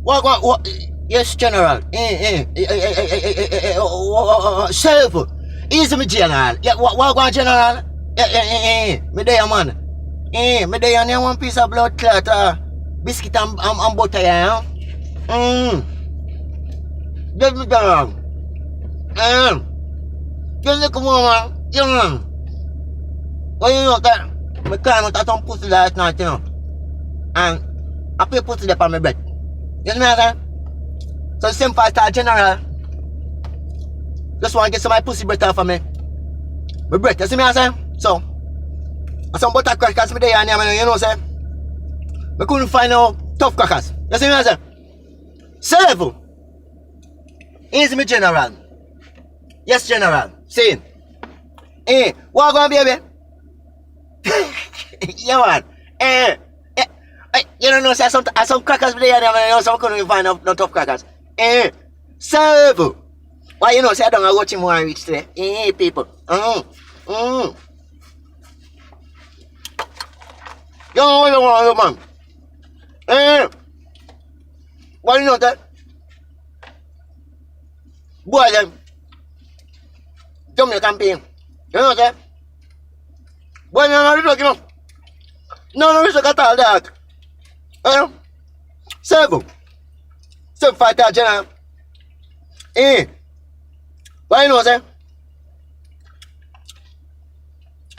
What? Yes, General. Self. Easy, me, General. Yeah, what, General? Me there, man. Me there, and one piece of blood clot, biscuit and butter, yeah. Just me down. Just look, man. Yeah. Well, you know that. Me climb out some pussy last night, you know. And I put pussy there on my bed. You know what I'm saying? So the same 5-star general just want to get some of my pussy breath off of me. My breath, you see me what I'm saying? So, and some butter crackers me there and there, you know what I'm saying? I couldn't find no tough crackers. You see me what I'm saying? Serve. Easy me general. Yes, general. See. What going baby? Yeah, man. You don't know, say some crackers there and there, you know, so I couldn't find no tough crackers. Serve. Why you know, say I don't watch him more reach today. People. Yo, man. Why you know that? Boy, them. Jamaican paying. You know that? Boy, no, you know. No, it's a all that. Serve. Serve 5-star general. Why you know, say?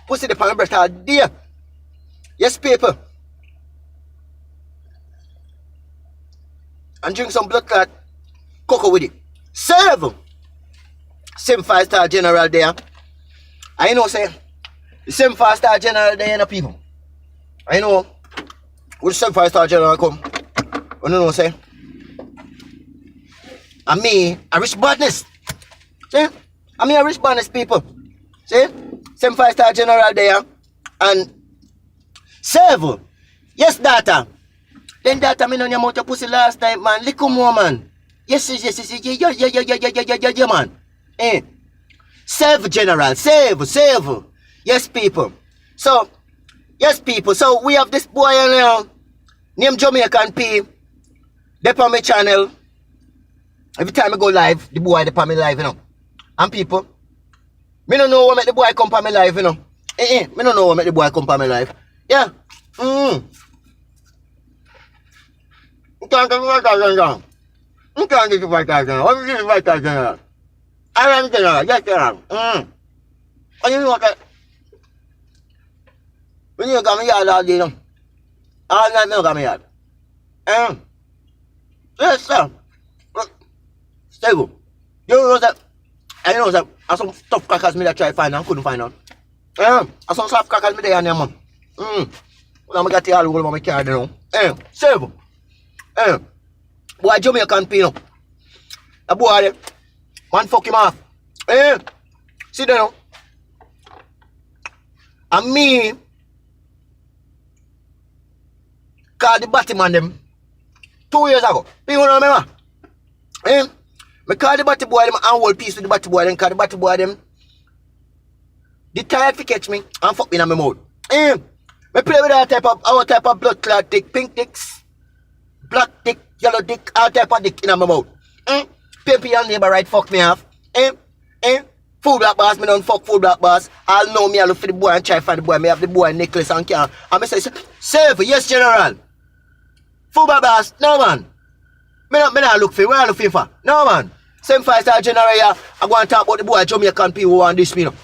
Pussy the pan breast all day. Yes, people. And drink some blood clot cocoa with it. Serve. Same 5-star general there. I know, say, the same 5-star general there, you know, people. I know, with the same 5-star general come. You know, say, and me, I rich badness. See? I mean, I rich badness, people. See? Same 5-star general there. And serve. Yes, data. Then data, me know your mouth your pussy last time, man. Little more, man. Yes, yeah, man. Serve, general. Serve. Yes, people. So, yes, people. So, we have this boy now, named Jamaican P. They on my channel. Every time I go live, the boy they on me live, you know. And people, me don't know what make the boy come on me live, you know. Me don't know what make the boy come on me live. Yeah. You can't get right down. You can't get right down. What is right down? I am general. Yes, general. And you know what? When you come here all day, you know. All night, you come here. Yes, sir. Stable. You know that. I know that. And some tough crackers me that try to find and couldn't find out. And some soft crackers me there and there, man. When I got the all over my car, you know. Stable. Boy, Jamaican P, you know. A boy there. Man, fuck him off. See there, you know. And me, called the batty man them 2 years ago. People remember? Me call the batty boy them and hold peace with the batty boy them, cause the batty boy them they tired to catch me and fuck me in my mouth. Me play with our type of blood clot dick, pink dicks, black dick, yellow dick, all type of dick in my mouth. Pimpy and neighbor right fuck me off. Food black boss, me don't fuck food black boss. I'll know me, I look for the boy and try to find the boy. Me have the boy necklace and can. And me say, serve, yes, general. Food black boss, no man. Me not look for you. Where I looking for? No man. Same 5-star general here. I go and talk about the boy Jamaican people who want this, me, you know.